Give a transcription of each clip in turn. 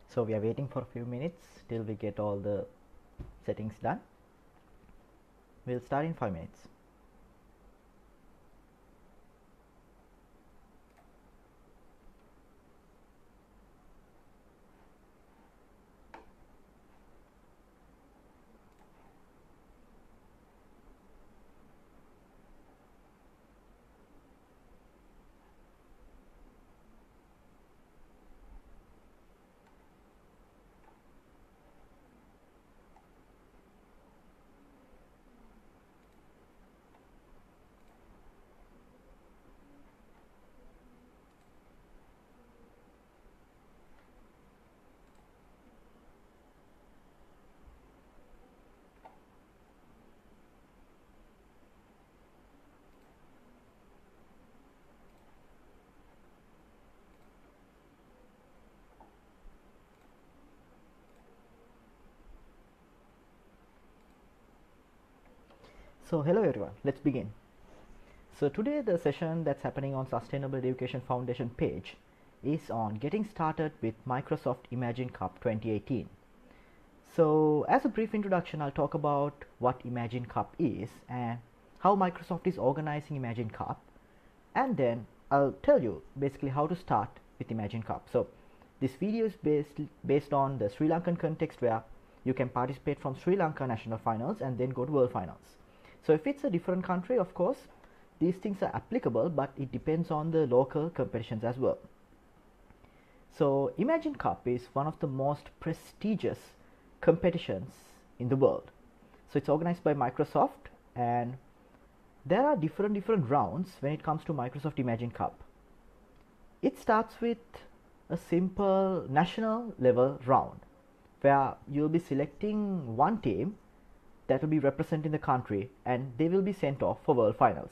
So we are waiting for a few minutes till we get all the settings done. We'll start in 5 minutes. So hello everyone, let's begin. So today the session that's happening on Sustainable Education Foundation page is on getting started with Microsoft Imagine Cup 2018. So as a brief introduction, I'll talk about what Imagine Cup is and how Microsoft is organizing Imagine Cup, and then I'll tell you basically how to start with Imagine Cup. So this video is based on the Sri Lankan context, where you can participate from Sri Lanka national finals and then go to world finals. So if it's a different country, of course, these things are applicable, but it depends on the local competitions as well. So Imagine Cup is one of the most prestigious competitions in the world. So it's organized by Microsoft, and there are different rounds when it comes to Microsoft Imagine Cup. It starts with a simple national level round where you'll be selecting one team that will be representing the country, and they will be sent off for world finals.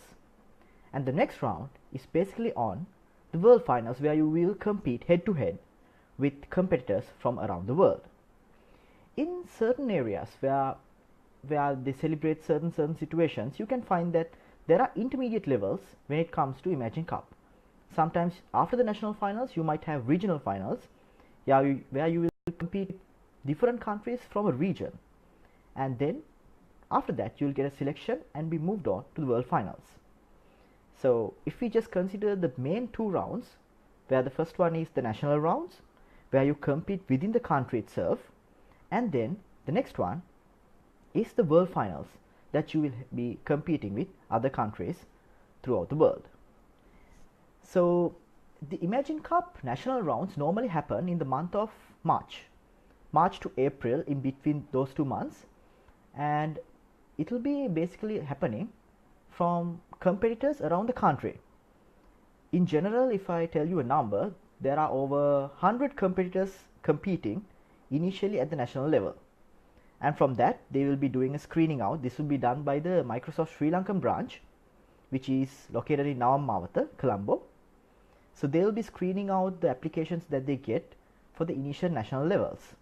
And the next round is basically on the world finals, where you will compete head to head with competitors from around the world. In certain areas where they celebrate certain situations, you can find that there are intermediate levels when it comes to Imagine Cup. Sometimes after the national finals, you might have regional finals, where you will compete with different countries from a region, and then after that you'll get a selection and be moved on to the world finals. So if we just consider the main two rounds, where the first one is the national rounds, where you compete within the country itself, and then the next one is the world finals, that you will be competing with other countries throughout the world. So the Imagine Cup national rounds normally happen in the month of March to April, in between those 2 months, and it will be basically happening from competitors around the country. In general, if I tell you a number, there are over 100 competitors competing initially at the national level, and from that they will be doing a screening out. This will be done by the Microsoft Sri Lankan branch, which is located in Nawamawata, Colombo. So they will be screening out the applications that they get for the initial national levels,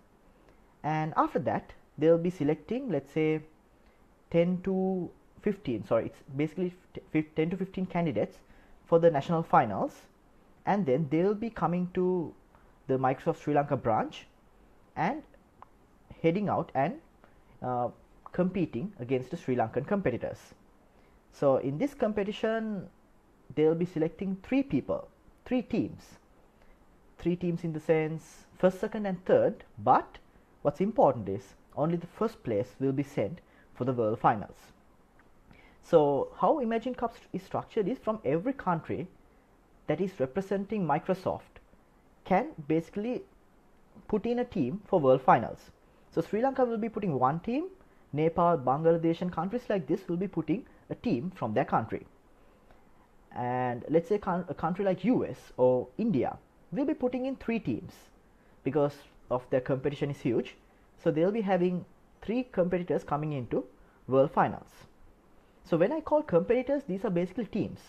and after that they will be selecting, let's say 10 to 15, sorry, it's basically 10 to 15 candidates for the national finals, and then they will be coming to the Microsoft Sri Lanka branch and heading out and competing against the Sri Lankan competitors. So in this competition, they will be selecting three teams in the sense first, second and third, but what's important is only the first place will be sent for the world finals. So how Imagine Cup is structured is, from every country that is representing Microsoft can basically put in a team for world finals. So Sri Lanka will be putting one team, Nepal, Bangladesh and countries like this will be putting a team from their country, and let's say a country like US or India will be putting in 3 teams because of their competition is huge. So they'll be having 3 competitors coming into world finals. So when I call competitors, these are basically teams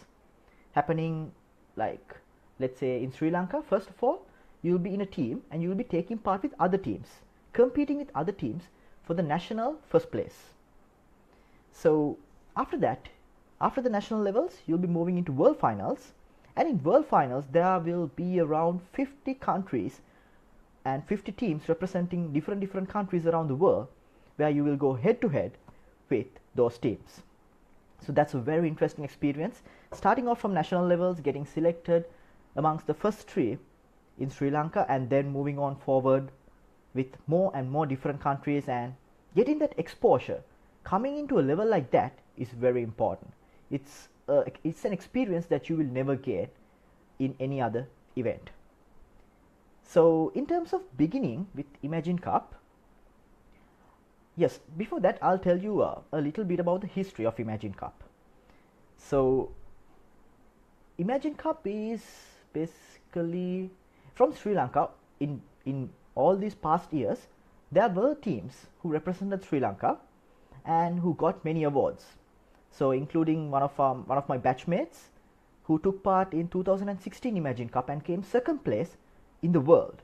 happening, like let's say in Sri Lanka, first of all you'll be in a team and you'll be taking part with other teams, competing with other teams for the national first place. So after that, after the national levels, you'll be moving into world finals, And in World Finals, there will be around 50 countries and 50 teams representing different countries around the world, where you will go head to head with those teams. So that's a very interesting experience, starting off from national levels, getting selected amongst the first 3 in Sri Lanka, and then moving on forward with more and more different countries, and getting that exposure. Coming into a level like that is very important. It's an experience that you will never get in any other event. So in terms of beginning with Imagine Cup, yes, before that I'll tell you a little bit about the history of Imagine Cup. So Imagine Cup is basically from Sri Lanka. In all these past years, there were teams who represented Sri Lanka and who got many awards. So including one of my batchmates who took part in 2016 Imagine Cup and came second place in the world.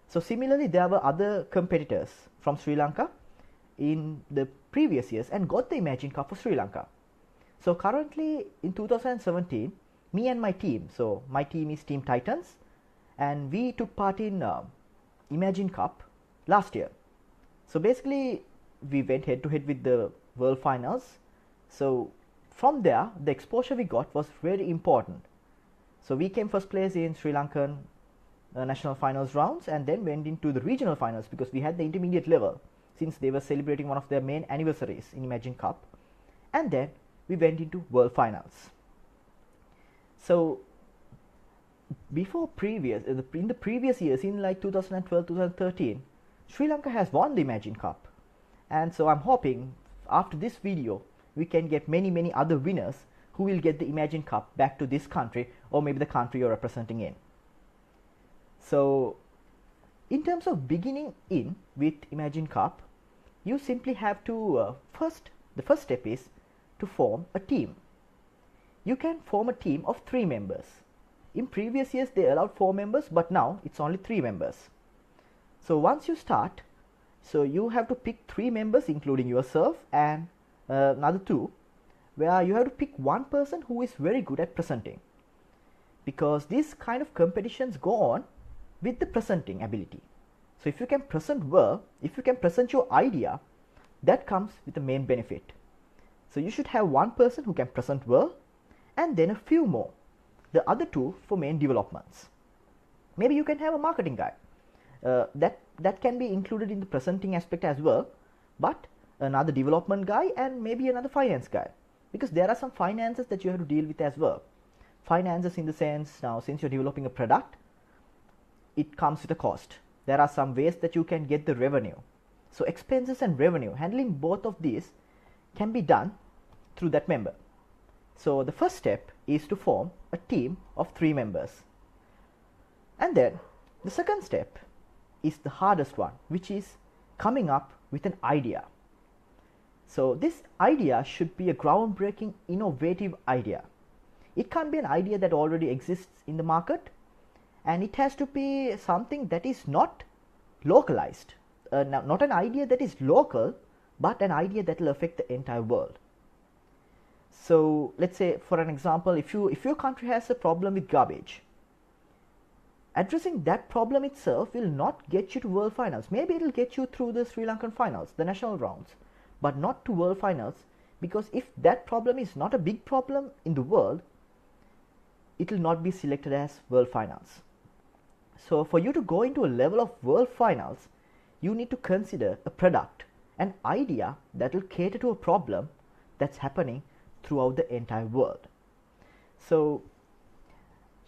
So similarly, there were other competitors from Sri Lanka in the previous years and got the Imagine Cup for Sri Lanka. So currently in 2017, me and my team, so my team is Team Titans, and we took part in Imagine Cup last year. So basically we went head to head with the World Finals. So from there, the exposure we got was very important. So we came first place in Sri Lankan national finals rounds, and then went into the regional finals because we had the intermediate level, since they were celebrating one of their main anniversaries in Imagine Cup. And then we went into World Finals. So before in the previous years, in like 2012, 2013, Sri Lanka has won the Imagine Cup. And so I'm hoping after this video, we can get many other winners who will get the Imagine Cup back to this country, or maybe the country you're representing in. So in terms of beginning in with Imagine Cup, you simply have to the first step is to form a team. You can form a team of 3 members. In previous years they allowed 4 members, but now it's only 3 members. So once you start, so you have to pick 3 members including yourself and another 2, where you have to pick one person who is very good at presenting, because these kind of competitions go on with the presenting ability. So if you can present well, if you can present your idea, that comes with the main benefit. So you should have one person who can present well, and then a few more, the other 2 for main developments. Maybe you can have a marketing guy, that can be included in the presenting aspect as well, but another development guy and maybe another finance guy, because there are some finances that you have to deal with as well. Finances in the sense, now since you're developing a product, it comes with a cost. There are some ways that you can get the revenue. So expenses and revenue, handling both of these can be done through that member. So the first step is to form a team of 3 members. And then the second step is the hardest one, which is coming up with an idea. So this idea should be a groundbreaking, innovative idea. It can't be an idea that already exists in the market, and it has to be something that is not localized, not an idea that is local, but an idea that will affect the entire world. So let's say, for an example, if your country has a problem with garbage, addressing that problem itself will not get you to World Finals. Maybe it will get you through the Sri Lankan finals, the national rounds, but not to World Finals, because if that problem is not a big problem in the world, it will not be selected as World Finals. So for you to go into a level of World Finals, you need to consider a product, an idea that will cater to a problem that's happening throughout the entire world. So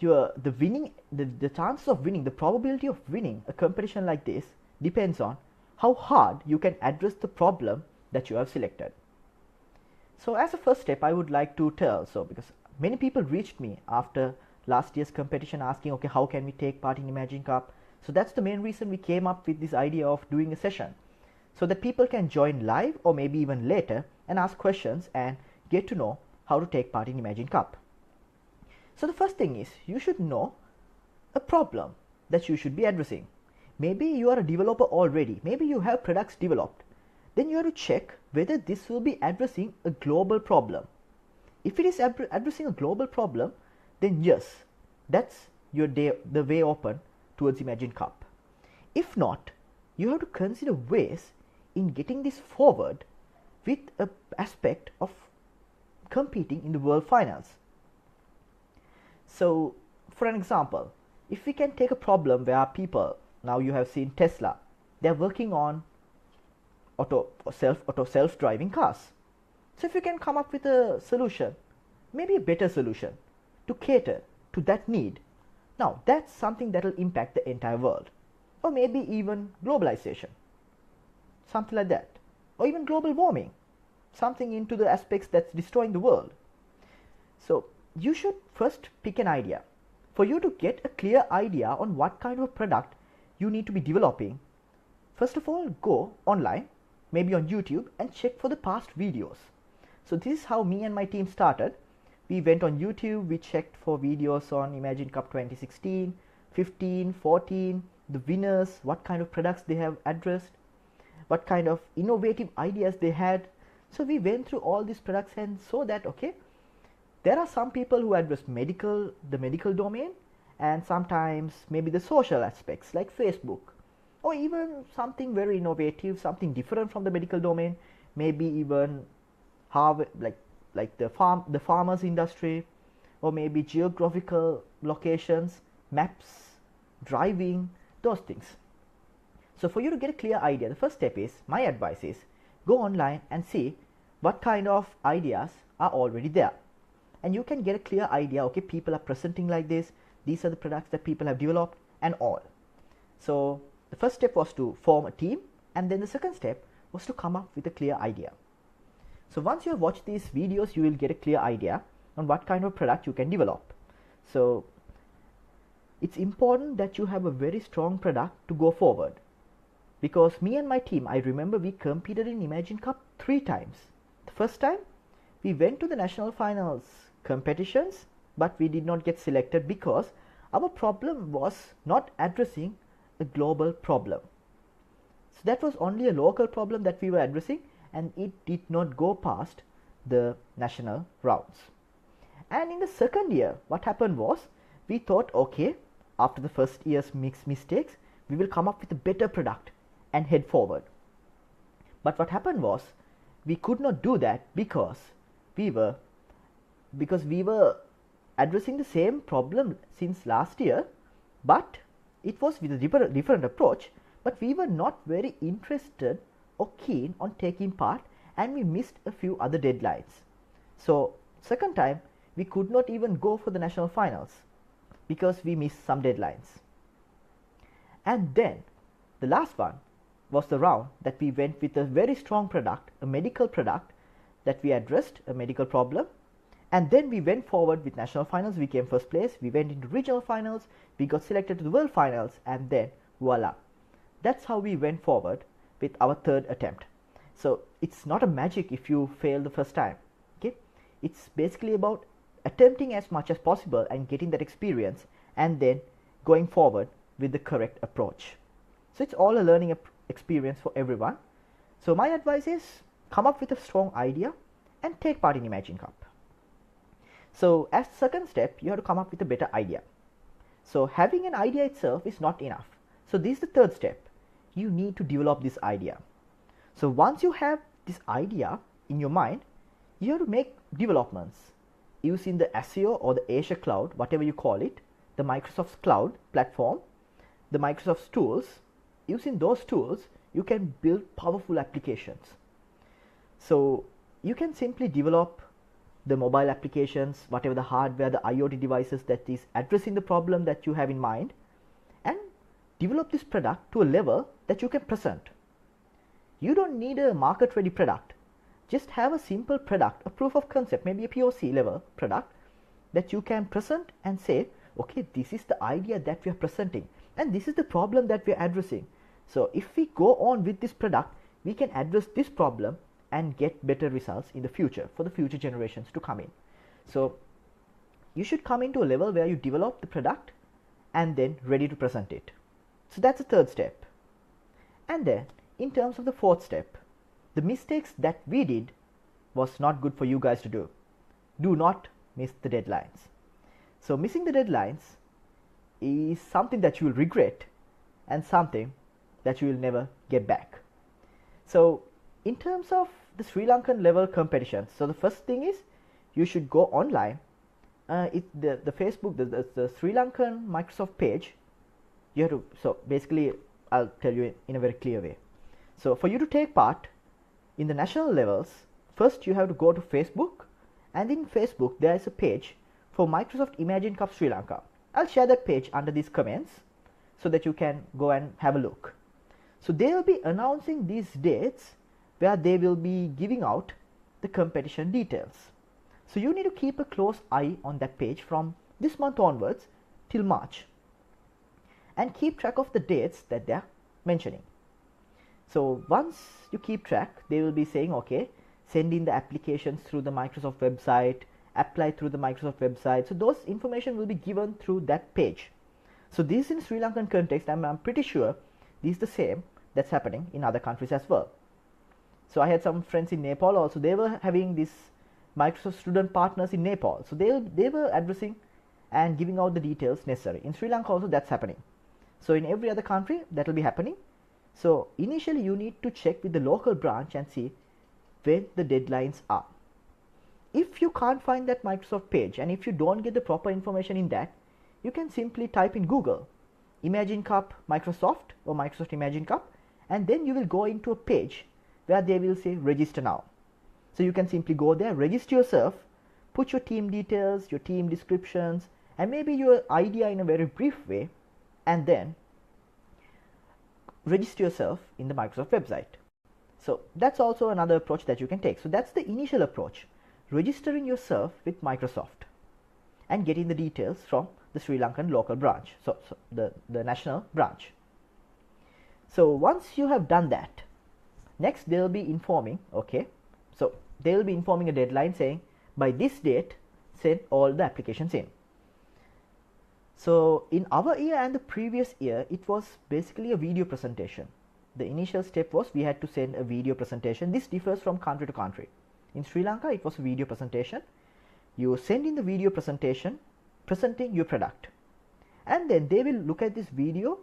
the chances of winning, the probability of winning a competition like this depends on how hard you can address the problem that you have selected. So as a first step, I would like to tell, because many people reached me after last year's competition asking, okay, how can we take part in Imagine Cup? So that's the main reason we came up with this idea of doing a session, so that people can join live or maybe even later and ask questions and get to know how to take part in Imagine Cup. So the first thing is, you should know a problem that you should be addressing. Maybe you are a developer already, maybe you have products developed. Then you have to check whether this will be addressing a global problem. If it is addressing a global problem, then yes, that's the way open towards Imagine Cup. If not, you have to consider ways in getting this forward with an aspect of competing in the world finals. So, for an example, if we can take a problem where people, now you have seen Tesla, they're working on self-driving cars. So if you can come up with a solution, maybe a better solution to cater to that need, now that's something that will impact the entire world, or maybe even globalization, something like that, or even global warming, something into the aspects that's destroying the world. So you should first pick an idea. For you to get a clear idea on what kind of product you need to be developing, first of all, go online, maybe on YouTube, and check for the past videos. So this is how me and my team started. We went on YouTube, we checked for videos on Imagine Cup 2016, 15, 14, the winners, what kind of products they have addressed, what kind of innovative ideas they had. So we went through all these products and saw that, okay, there are some people who address the medical domain, and sometimes maybe the social aspects like Facebook, or even something very innovative, something different from the medical domain, maybe even like the farmers industry, or maybe geographical locations, maps, driving, those things. So for you to get a clear idea, the first step is, my advice is, go online and see what kind of ideas are already there. And you can get a clear idea, okay, people are presenting like this, these are the products that people have developed and all. So the first step was to form a team, and then the second step was to come up with a clear idea. So once you have watched these videos, you will get a clear idea on what kind of product you can develop. So it's important that you have a very strong product to go forward, because me and my team, I remember we competed in Imagine Cup 3 times. The first time we went to the national finals competitions, but we did not get selected because our problem was not addressing a global problem. So that was only a local problem that we were addressing, and it did not go past the national rounds. And in the second year, what happened was, we thought, okay, after the first year's mistakes, we will come up with a better product and head forward. But what happened was, we could not do that because we were addressing the same problem since last year, but it was with a different approach, but we were not very interested or keen on taking part, and we missed a few other deadlines. So second time we could not even go for the national finals because we missed some deadlines. And then the last one was the round that we went with a very strong product, a medical product, that we addressed a medical problem, and then we went forward with national finals. We came first place, we went into regional finals, we got selected to the world finals, and then voila, that's how we went forward with our third attempt. So it's not a magic if you fail the first time, okay? It's basically about attempting as much as possible and getting that experience, and then going forward with the correct approach. So it's all a learning experience for everyone. So my advice is, come up with a strong idea and take part in Imagine Cup. So as second step, you have to come up with a better idea. So having an idea itself is not enough. So this is the third step. You need to develop this idea. So once you have this idea in your mind, you have to make developments using the Azure or the Azure cloud, whatever you call it, the Microsoft's cloud platform, the Microsoft's tools. Using those tools, you can build powerful applications. So you can simply develop the mobile applications, whatever the hardware, the IoT devices that is addressing the problem that you have in mind, and develop this product to a level that you can present. You don't need a market ready product. Just have a simple product, a proof of concept, maybe a POC level product that you can present and say, okay, this is the idea that we are presenting, and this is the problem that we are addressing. So if we go on with this product, we can address this problem and get better results in the future for the future generations to come in. So you should come into a level where you develop the product and then ready to present it. So that's the third step. And then in terms of the fourth step, the mistakes that we did was not good for you guys to do. Do not miss the deadlines. So missing the deadlines is something that you will regret and something that you will never get back. So in terms of the Sri Lankan level competitions, so the first thing is you should go online. The Facebook, the Sri Lankan Microsoft page, you have to, so basically I'll tell you in a very clear way. So for you to take part in the national levels, first you have to go to Facebook, and in Facebook there is a page for Microsoft Imagine Cup Sri Lanka. I'll share that page under these comments so that you can go and have a look. So they will be announcing these dates where they will be giving out the competition details. So you need to keep a close eye on that page from this month onwards till March, and keep track of the dates that they are mentioning. So once you keep track, they will be saying, okay, send in the applications through the Microsoft website, apply through the Microsoft website. So those information will be given through that page. So this in Sri Lankan context, I'm pretty sure this is the same that's happening in other countries as well. So I had some friends in Nepal also. They were having this Microsoft student partners in Nepal. So they were addressing and giving out the details necessary. In Sri Lanka also that's happening. So in every other country that will be happening. So initially you need to check with the local branch and see when the deadlines are. If you can't find that Microsoft page, and if you don't get the proper information in that, you can simply type in Google Imagine Cup Microsoft or Microsoft Imagine Cup, and then you will go into a page where they will say register now. So you can simply go there, register yourself, put your team details, your team descriptions, and maybe your idea in a very brief way, and then register yourself in the Microsoft website. So that's also another approach that you can take. So that's the initial approach, registering yourself with Microsoft and getting the details from the Sri Lankan local branch, so the national branch. So once you have done that, next they will be informing, okay, so they will be informing a deadline saying by this date send all the applications in. So in our year and the previous year, it was basically a video presentation. The initial step was we had to send a video presentation. This differs from country to country. In Sri Lanka, it was a video presentation. You send in the video presentation presenting your product, and then they will look at this video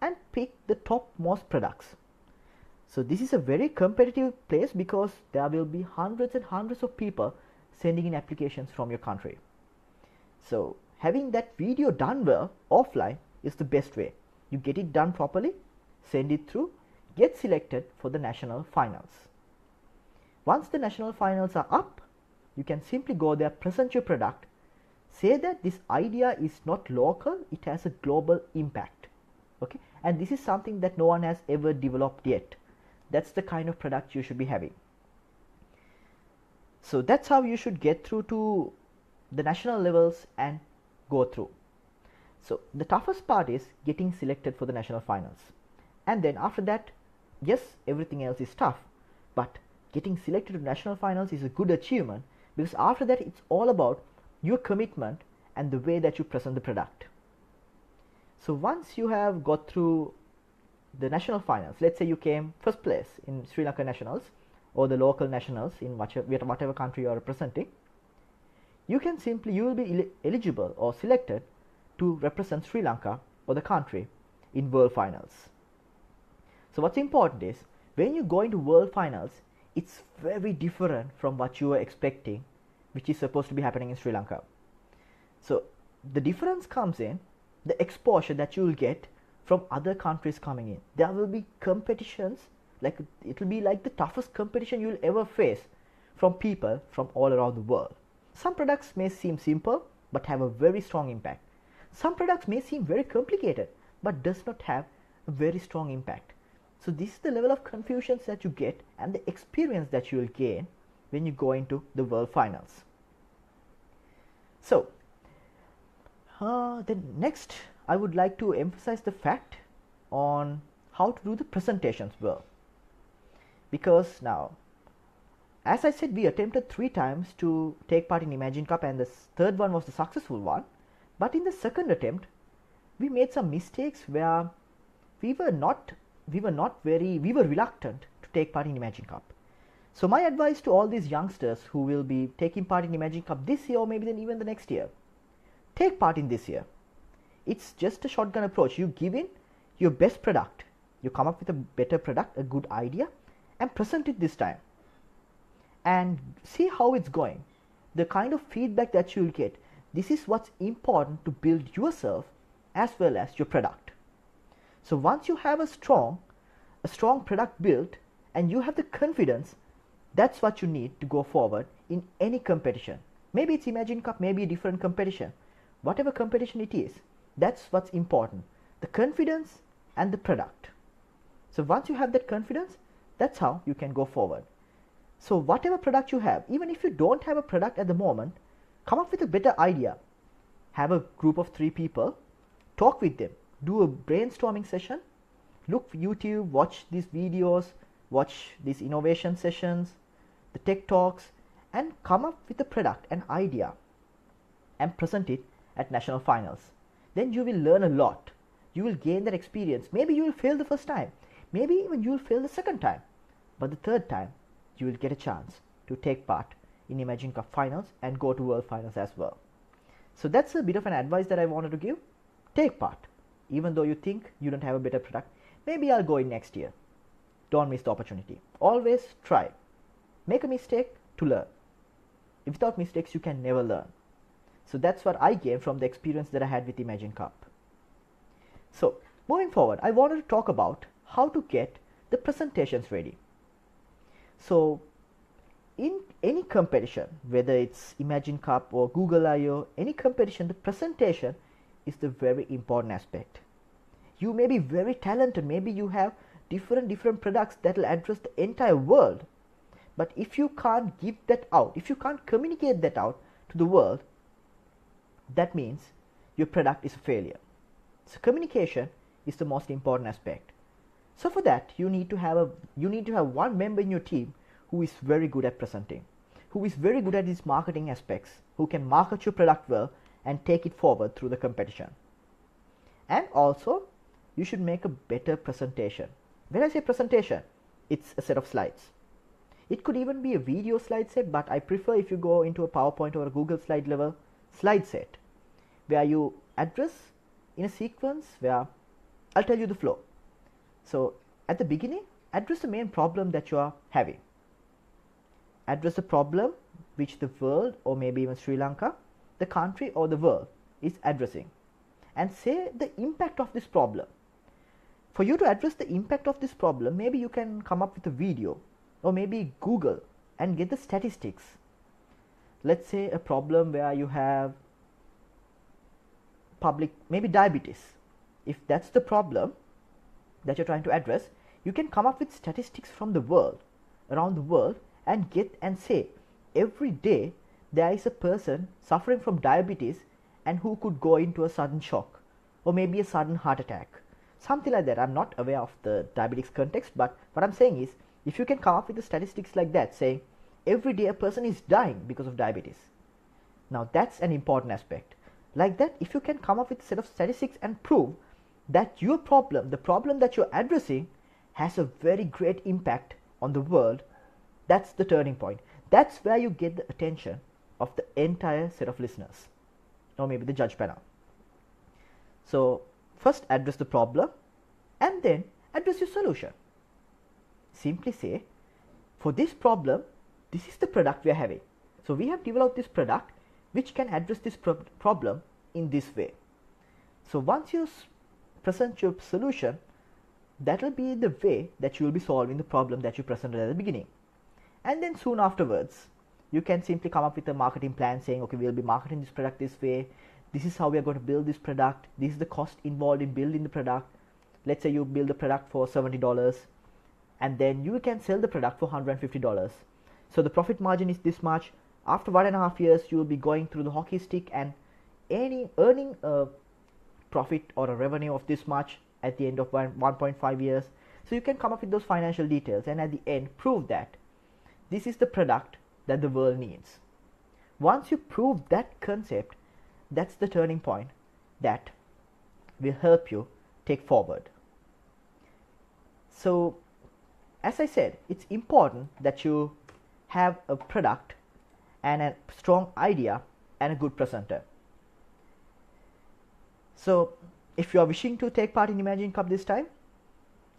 and pick the topmost products. So this is a very competitive place because there will be hundreds and hundreds of people sending in applications from your country. So having that video done well offline is the best way. You get it done properly, send it through, get selected for the national finals. Once the national finals are up, you can simply go there, present your product, say that this idea is not local, it has a global impact. Okay, and this is something that no one has ever developed yet. That's the kind of product you should be having. So that's how you should get through to the national levels and go through. So the toughest part is getting selected for the national finals, and then after that, yes, everything else is tough, but getting selected to national finals is a good achievement, because after that it's all about your commitment and the way that you present the product. So once you have got through the national finals, let's say you came first place in Sri Lanka nationals or the local nationals in whatever country you are representing, you will be eligible or selected to represent Sri Lanka or the country in world finals. So what's important is when you go into world finals, it's very different from what you were expecting, which is supposed to be happening in Sri Lanka. So the difference comes in the exposure that you will get from other countries coming in. There will be competitions, like it will be like the toughest competition you will ever face from people from all around the world. Some products may seem simple but have a very strong impact. Some products may seem very complicated but does not have a very strong impact. So this is the level of confusion that you get and the experience that you will gain when you go into the world finals. So then next I would like to emphasize the fact on how to do the presentations well, because now, as I said, we attempted 3 times to take part in Imagine Cup, and the third one was the successful one. But in the second attempt, we made some mistakes where we were reluctant to take part in Imagine Cup. So my advice to all these youngsters who will be taking part in Imagine Cup this year or maybe then even the next year, take part in this year. It's just a shotgun approach. You give in your best product, you come up with a better product, a good idea, and present it this time and see how it's going. The kind of feedback that you'll get, this is what's important to build yourself as well as your product. So once you have a strong product built and you have the confidence, that's what you need to go forward in any competition. Maybe it's Imagine Cup, maybe a different competition. Whatever competition it is, that's what's important. The confidence and the product. So once you have that confidence, that's how you can go forward. So whatever product you have, even if you don't have a product at the moment, come up with a better idea. Have a group of 3 people, talk with them, do a brainstorming session, look YouTube, watch these videos, watch these innovation sessions, the tech talks, and come up with a product, an idea, and present it at national finals. Then you will learn a lot. You will gain that experience. Maybe you will fail the first time. Maybe even you will fail the second time. But the third time, you will get a chance to take part in Imagine Cup finals and go to World Finals as well. So that's a bit of an advice that I wanted to give. Take part. Even though you think you don't have a better product, maybe I'll go in next year. Don't miss the opportunity. Always try. Make a mistake to learn. Without mistakes, you can never learn. So that's what I gained from the experience that I had with Imagine Cup. So moving forward, I wanted to talk about how to get the presentations ready. So in any competition, whether it's Imagine Cup or Google I/O, any competition, the presentation is the very important aspect. You may be very talented, maybe you have different products that will address the entire world, but if you can't give that out, if you can't communicate that out to the world, that means your product is a failure. So communication is the most important aspect. So for that, you need to have one member in your team who is very good at presenting, who is very good at these marketing aspects, who can market your product well and take it forward through the competition. And also, you should make a better presentation. When I say presentation, it's a set of slides. It could even be a video slide set, but I prefer if you go into a PowerPoint or a Google slide level slide set, where you address in a sequence where I'll tell you the flow. So at the beginning, address the main problem that you are having. Address the problem which the world, or maybe even Sri Lanka, the country or the world is addressing, and say the impact of this problem. For you to address the impact of this problem, maybe you can come up with a video or maybe Google and get the statistics. Let's say a problem where you have maybe diabetes. If that's the problem that you're trying to address, you can come up with statistics from the world, around the world, and say every day there is a person suffering from diabetes and who could go into a sudden shock or maybe a sudden heart attack, something like that. I'm not aware of the diabetics context, but what I'm saying is, if you can come up with the statistics like that, saying every day a person is dying because of diabetes, now that's an important aspect. Like that, if you can come up with a set of statistics and prove that your problem, the problem that you're addressing, has a very great impact on the world, that's the turning point. That's where you get the attention of the entire set of listeners, or maybe the judge panel. So first address the problem and then address your solution. Simply say, for this problem, this is the product we are having. So we have developed this product which can address this problem in this way. So once you present your solution, that will be the way that you will be solving the problem that you presented at the beginning. And then soon afterwards, you can simply come up with a marketing plan saying, okay, we'll be marketing this product this way. This is how we are going to build this product. This is the cost involved in building the product. Let's say you build the product for $70 and then you can sell the product for $150. So the profit margin is this much. After 1.5 years, you will be going through the hockey stick and earning a profit or a revenue of this much at the end of 1.5 years. So you can come up with those financial details and at the end prove that this is the product that the world needs. Once you prove that concept, that's the turning point that will help you take forward. So as I said, it's important that you have a product and a strong idea and a good presenter. So if you are wishing to take part in Imagine Cup this time,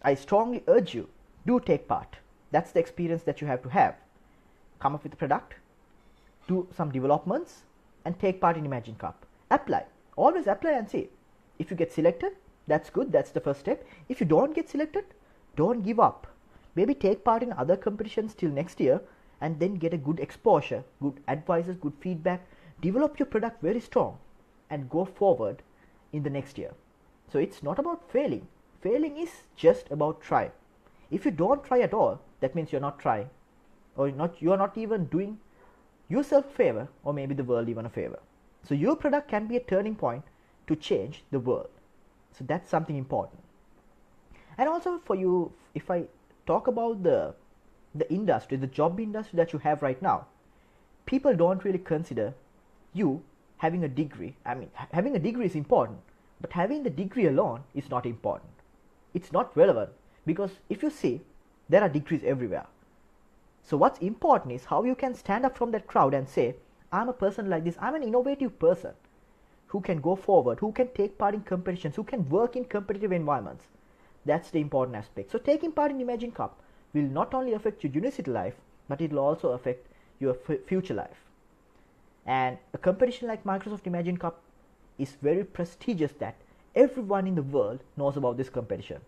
I strongly urge you, do take part. That's the experience that you have to have. Come up with a product, do some developments, and take part in Imagine Cup. Apply. Always apply and see. If you get selected, that's good. That's the first step. If you don't get selected, don't give up. Maybe take part in other competitions till next year and then get a good exposure, good advices, good feedback. Develop your product very strong and go forward in the next year. So it's not about failing. Failing is just about try. If you don't try at all, that means you're not trying, or you are not even doing yourself a favor, or maybe the world even a favor. So your product can be a turning point to change the world. So that's something important. And also for you, if I talk about the industry, the job industry that you have right now, people don't really consider you having a degree. I mean, having a degree is important, but having the degree alone is not important. It's not relevant, because if you see, there are degrees everywhere. So what's important is how you can stand up from that crowd and say, I'm a person like this, I'm an innovative person who can go forward, who can take part in competitions, who can work in competitive environments. That's the important aspect. So taking part in Imagine Cup will not only affect your university life, but it will also affect your future life. And a competition like Microsoft Imagine Cup is very prestigious, that everyone in the world knows about this competition.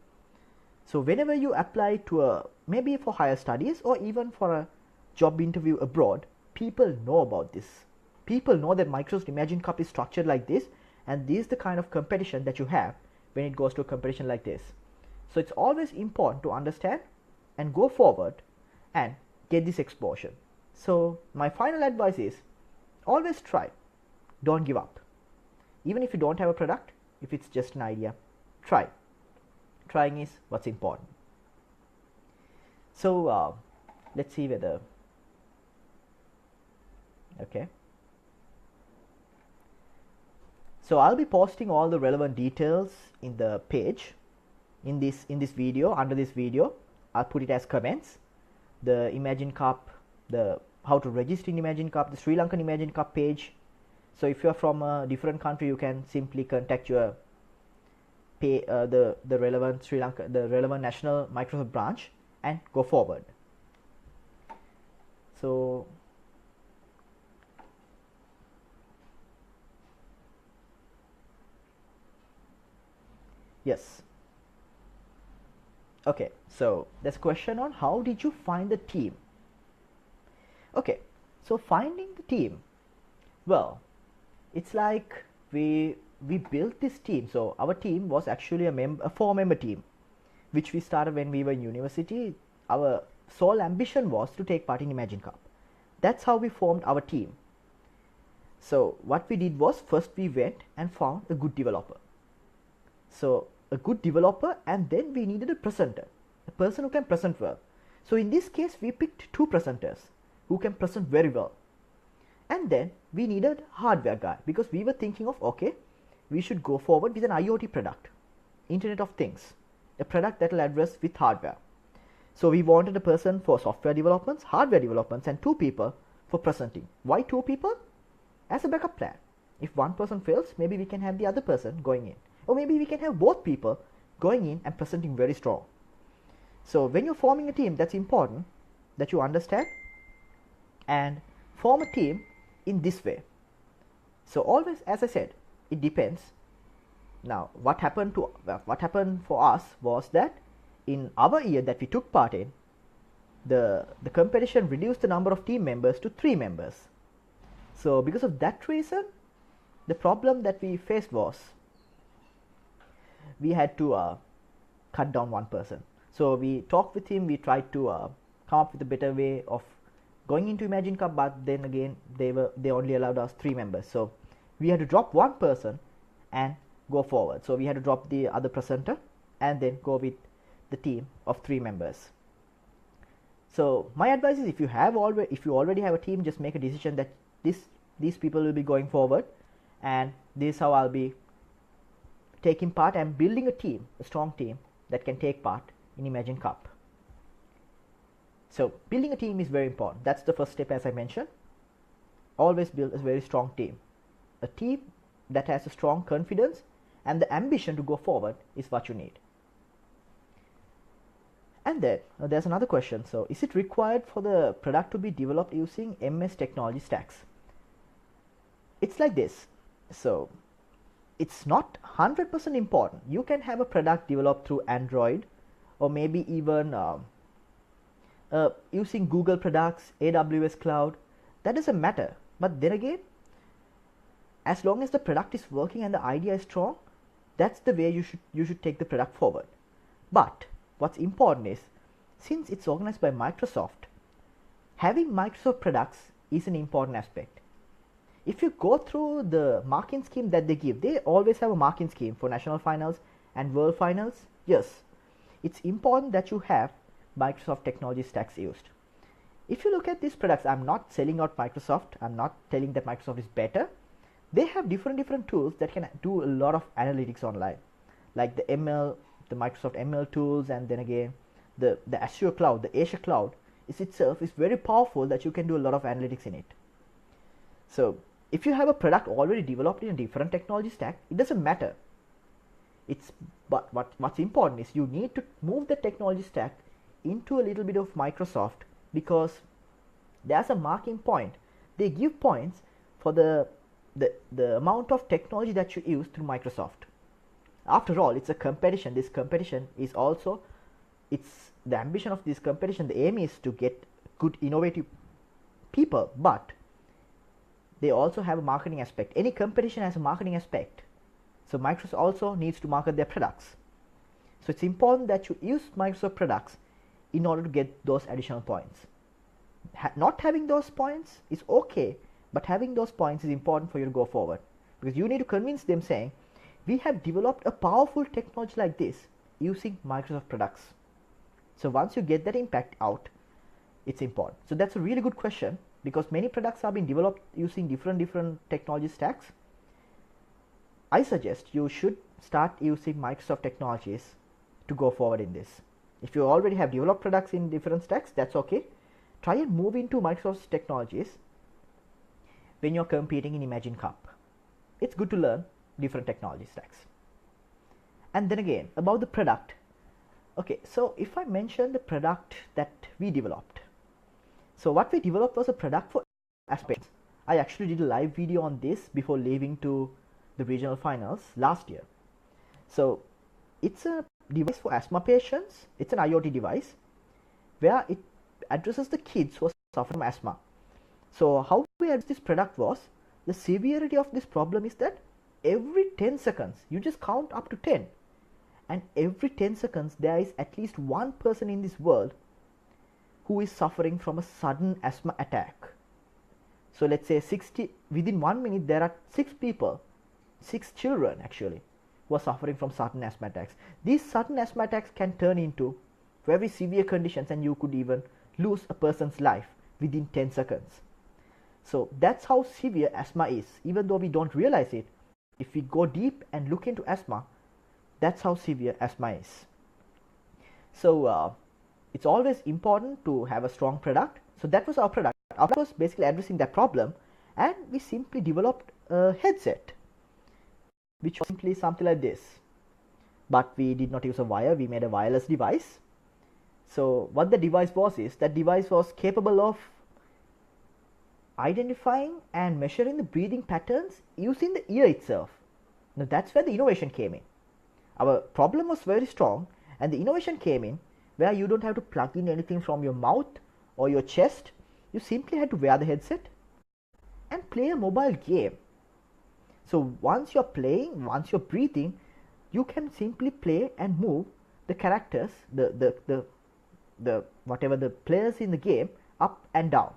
So whenever you apply to maybe for higher studies or even for a job interview abroad, people know about this. People know that Microsoft Imagine Cup is structured like this, and this is the kind of competition that you have when it goes to a competition like this. So it's always important to understand and go forward and get this exposure. So my final advice is, always try. Don't give up. Even if you don't have a product, if it's just an idea, try. Trying is what's important. So let's see whether, okay. So I'll be posting all the relevant details in the page, in this video, under this video. I'll put it as comments. The Imagine Cup, the how to register in Imagine Cup, the Sri Lankan Imagine Cup page. So if you're from a different country, you can simply contact your the relevant Sri Lanka, the relevant national Microsoft branch, and go forward. So yes, okay, so there's a question on how did you find the team. Okay, so finding the team, well, it's like we built this team. So our team was actually a 4-member team, which we started when we were in university. Our sole ambition was to take part in Imagine Cup. That's how we formed our team. So what we did was, first we went and found a good developer. So a good developer, and then we needed a presenter, a person who can present well. So in this case, we picked 2 presenters who can present very well. And then we needed a hardware guy, because we were thinking of, okay, we should go forward with an IoT product, Internet of Things, a product that will address with hardware. So we wanted a person for software developments, hardware developments, and 2 people for presenting. Why 2 people? As a backup plan. If one person fails, maybe we can have the other person going in, or maybe we can have both people going in and presenting very strong. So when you're forming a team, that's important that you understand and form a team in this way. So always, as I said, it depends. Now what happened for us was that in our year that we took part in, the competition reduced the number of team members to 3 members. So because of that reason, the problem that we faced was we had to cut down one person. So we talked with him, we tried to come up with a better way of going into Imagine Cup, but then again they only allowed us 3 members. So we had to drop one person and go forward. So we had to drop the other presenter and then go with the team of 3 members. So my advice is, if you already have a team, just make a decision that these people will be going forward, and this is how I'll be taking part and building a team, a strong team that can take part in Imagine Cup. So building a team is very important. That's the first step, as I mentioned. Always build a very strong team, a team that has a strong confidence and the ambition to go forward is what you need. And then there's another question. So is it required for the product to be developed using MS technology stacks? It's like this. So it's not 100% important. You can have a product developed through Android, or maybe even using Google products, AWS cloud. That doesn't matter. But then again, as long as the product is working and the idea is strong, that's the way you should take the product forward. But what's important is, since it's organized by Microsoft, having Microsoft products is an important aspect. If you go through the marking scheme that they give, they always have a marking scheme for national finals and world finals. Yes, it's important that you have Microsoft technology stacks used. If you look at these products, I'm not selling out Microsoft. I'm not telling that Microsoft is better. They have different tools that can do a lot of analytics online, like the Microsoft ML tools, and then again the Azure cloud, the Azure cloud itself is very powerful that you can do a lot of analytics in it. So if you have a product already developed in a different technology stack, it doesn't matter. But what's important is you need to move the technology stack into a little bit of Microsoft, because there's a marking point. They give points for the amount of technology that you use through Microsoft. After all, it's a competition. This competition is also, it's the ambition of this competition. The aim is to get good innovative people, but they also have a marketing aspect. Any competition has a marketing aspect. So Microsoft also needs to market their products. So it's important that you use Microsoft products in order to get those additional points. Not having those points is okay, but having those points is important for you to go forward, because you need to convince them saying, we have developed a powerful technology like this using Microsoft products. So once you get that impact out, it's important. So that's a really good question, because many products are being developed using different technology stacks. I suggest you should start using Microsoft technologies to go forward in this. If you already have developed products in different stacks, that's okay. Try and move into Microsoft's technologies when you're competing in Imagine Cup. It's good to learn different technology stacks. And then again, about the product. Okay, so if I mention the product that we developed. So what we developed was a product for aspects. I actually did a live video on this before leaving to the regional finals last year. So it's a device for asthma patients. It's an IoT device where it addresses the kids who suffer from asthma. So how we address this product was, the severity of this problem is that every 10 seconds, you just count up to 10, and every 10 seconds there is at least one person in this world who is suffering from a sudden asthma attack. So let's say within 1 minute there are 6 children actually, who are suffering from sudden asthma attacks. These sudden asthma attacks can turn into very severe conditions, and you could even lose a person's life within 10 seconds. So that's how severe asthma is. Even though we don't realize it, if we go deep and look into asthma, that's how severe asthma is. So it's always important to have a strong product. So that was our product. Our product was basically addressing that problem, and we simply developed a headset, which was simply something like this. But we did not use a wire, we made a wireless device. So what the device was is, that device was capable of identifying and measuring the breathing patterns using the ear itself. Now that's where the innovation came in. Our problem was very strong, and the innovation came in where you don't have to plug in anything from your mouth or your chest. You simply had to wear the headset and play a mobile game. So once you're playing, once you're breathing, you can simply play and move the characters, the whatever the players in the game, up and down.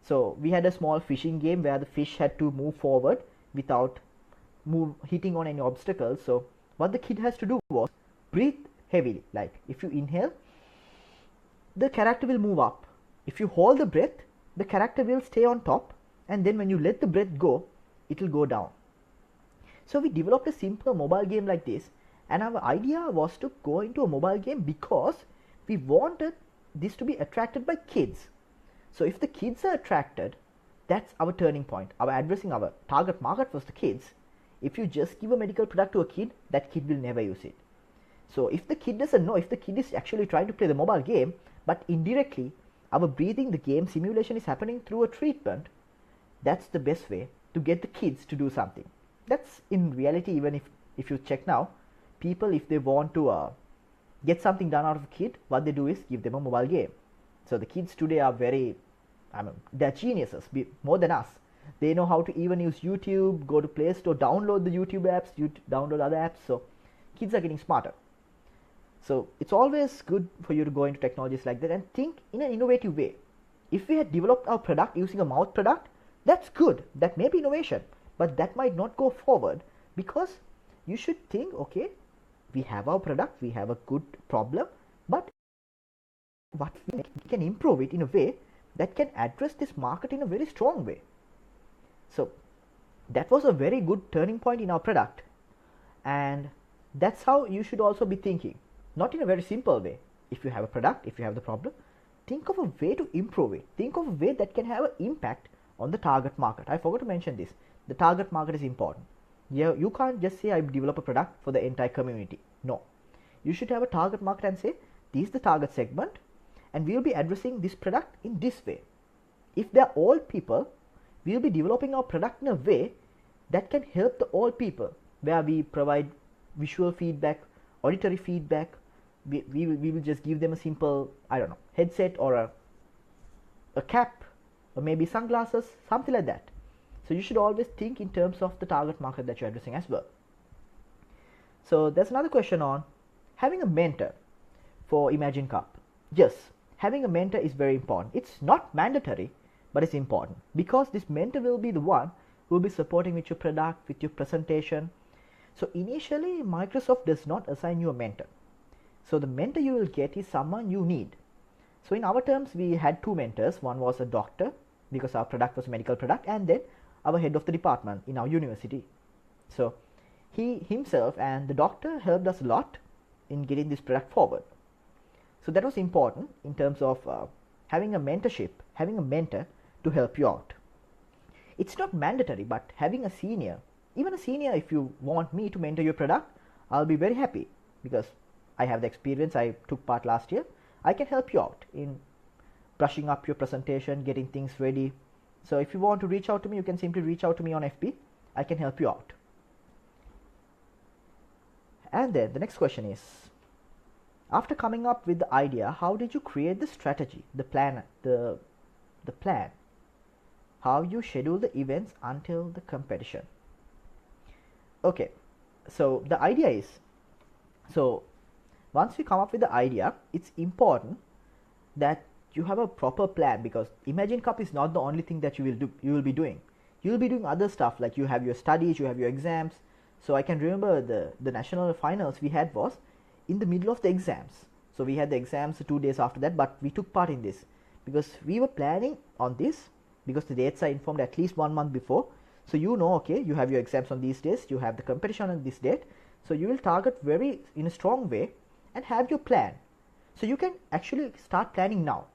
So we had a small fishing game where the fish had to move forward without hitting on any obstacles. So what the kid has to do was breathe heavily. Like if you inhale, the character will move up. If you hold the breath, the character will stay on top, and then when you let the breath go, it will go down. So we developed a simple mobile game like this, and our idea was to go into a mobile game because we wanted this to be attracted by kids. So if the kids are attracted, that's our turning point. Our target market was the kids. If you just give a medical product to a kid, that kid will never use it. So if the kid doesn't know, if the kid is actually trying to play the mobile game, but indirectly our breathing, the game simulation is happening through a treatment, that's the best way to get the kids to do something. That's in reality, even if you check now, people, if they want to get something done out of a kid, what they do is give them a mobile game. So the kids today are very, they're geniuses, more than us. They know how to even use YouTube, go to Play Store, download the YouTube apps, download other apps. So kids are getting smarter. So it's always good for you to go into technologies like that and think in an innovative way. If we had developed our product using a mouth product, that's good. That may be innovation, but that might not go forward, because you should think, okay, we have our product, we have a good problem, but what we can improve it in a way that can address this market in a very strong way. So that was a very good turning point in our product, and that's how you should also be thinking. Not in a very simple way. If you have a product, if you have the problem, think of a way to improve it. Think of a way that can have an impact on the target market. I forgot to mention this. The target market is important. You can't just say I develop a product for the entire community. No. You should have a target market and say, this is the target segment, and we will be addressing this product in this way. If they're all people, we will be developing our product in a way that can help the all people, where we provide visual feedback, auditory feedback. We will just give them a simple, I don't know, headset or a cap, or maybe sunglasses, something like that. So you should always think in terms of the target market that you're addressing as well. So there's another question on having a mentor for Imagine Cup. Yes, having a mentor is very important. It's not mandatory, but it's important, because this mentor will be the one who will be supporting with your product, with your presentation. So initially, Microsoft does not assign you a mentor. So the mentor you will get is someone you need. So in our terms, we had two mentors. One was a doctor, because our product was a medical product, and then our head of the department in our university. So he himself and the doctor helped us a lot in getting this product forward. So that was important in terms of having a mentorship, having a mentor to help you out. It's not mandatory, but having a senior, even a senior, if you want me to mentor your product, I'll be very happy, because I have the experience. I took part last year. I can help you out in brushing up your presentation, getting things ready. So if you want to reach out to me, you can simply reach out to me on FB. I can help you out. And then the next question is, after coming up with the idea, how did you create the strategy, the plan, the plan, how you schedule the events until the competition? Okay, so the idea is, so once we come up with the idea, it's important that you have a proper plan, because Imagine Cup is not the only thing that you will be doing. You will be doing other stuff, like you have your studies, you have your exams. So I can remember the national finals we had was in the middle of the exams. So we had the exams 2 days after that, but we took part in this because we were planning on this, because the dates are informed at least 1 month before. So you know, okay, you have your exams on these days, you have the competition on this date. So you will target very in a strong way and have your plan. So you can actually start planning now.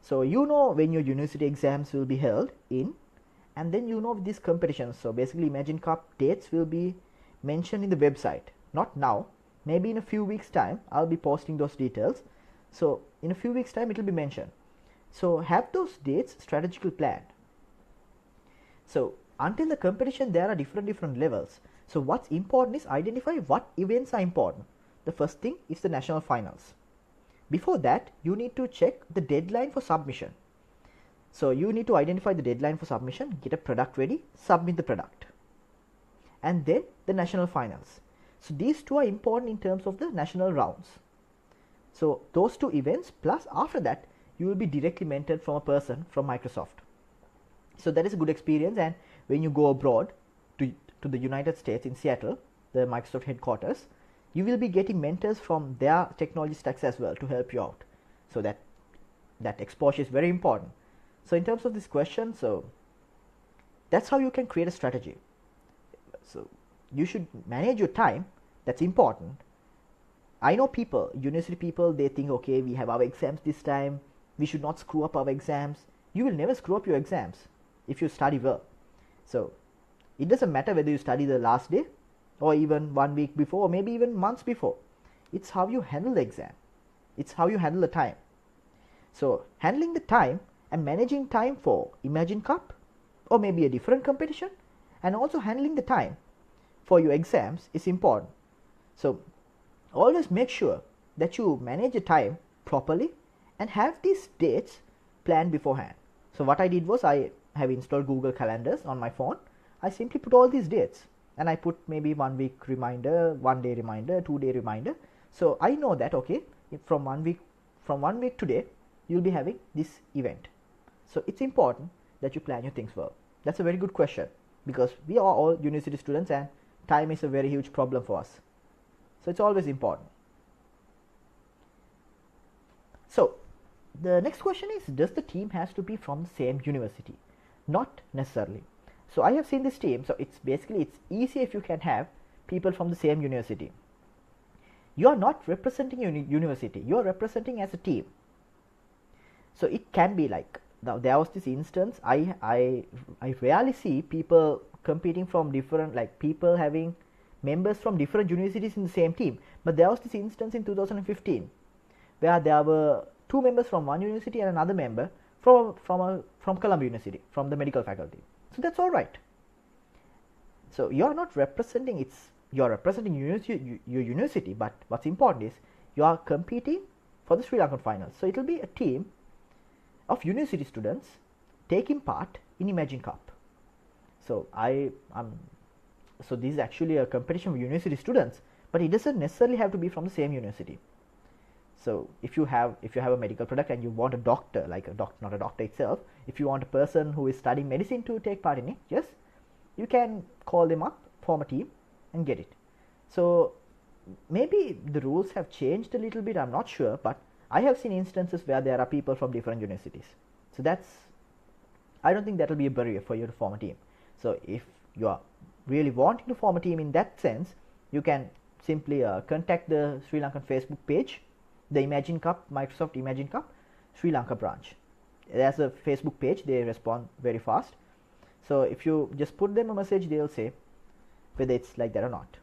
So you know when your university exams will be held in, and then you know these competitions. So basically Imagine Cup dates will be mentioned in the website. Not now, maybe in a few weeks time I'll be posting those details. So in a few weeks time it will be mentioned. So have those dates strategically planned. So until the competition there are different levels. So what's important is identify what events are important. The first thing is the national finals. Before that, you need to check the deadline for submission. So you need to identify the deadline for submission, get a product ready, submit the product. And then the national finals. So these two are important in terms of the national rounds. So those two events, plus after that, you will be directly mentored from a person from Microsoft. So that is a good experience. And when you go abroad to the United States in Seattle, the Microsoft headquarters, you will be getting mentors from their technology stacks as well to help you out. So that exposure is very important. So in terms of this question, so that's how you can create a strategy. So you should manage your time. That's important. I know people, university people, they think, okay, we have our exams this time, we should not screw up our exams. You will never screw up your exams if you study well. So It doesn't matter whether you study the last day or even 1 week before or maybe even months before. It's how you handle the exam. It's how you handle the time. So handling the time and managing time for Imagine Cup or maybe a different competition, and also handling the time for your exams is important. So always make sure that you manage the time properly and have these dates planned beforehand. So what I did was, I have installed Google Calendars on my phone. I simply put all these dates and I put maybe 1 week reminder, 1 day reminder, 2 day reminder. So I know that, okay, from 1 week today you'll be having this event. So it's important that you plan your things well. That's a very good question, because we are all university students and time is a very huge problem for us. So it's always important. So the next question is, does the team has to be from the same university? Not necessarily. So I have seen this team, so it's easy if you can have people from the same university. You are not representing your university, you are representing as a team. So it can be like, now there was this instance, I rarely see people competing from different, like people having members from different universities in the same team. But there was this instance in 2015 where there were 2 members from one university and another member from Columbia University, from the medical faculty. So that's all right. So you are not representing, you are representing your university, but what's important is you are competing for the Sri Lankan finals. So it will be a team of university students taking part in Imagine Cup. So so this is actually a competition of university students, but it doesn't necessarily have to be from the same university. So if you have a medical product and you want a doctor, like not a doctor itself, if you want a person who is studying medicine to take part in it, yes, you can call them up, form a team and get it. So maybe the rules have changed a little bit, I'm not sure, but I have seen instances where there are people from different universities. So I don't think that will be a barrier for you to form a team. So if you are really wanting to form a team in that sense, you can simply contact the Sri Lankan Facebook page, the Imagine Cup, Microsoft Imagine Cup Sri Lanka branch. There's a Facebook page, they respond very fast. So if you just put them a message, they'll say whether it's like that or not.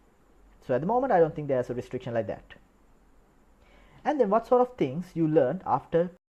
So at the moment, I don't think there's a restriction like that. And then what sort of things you learned after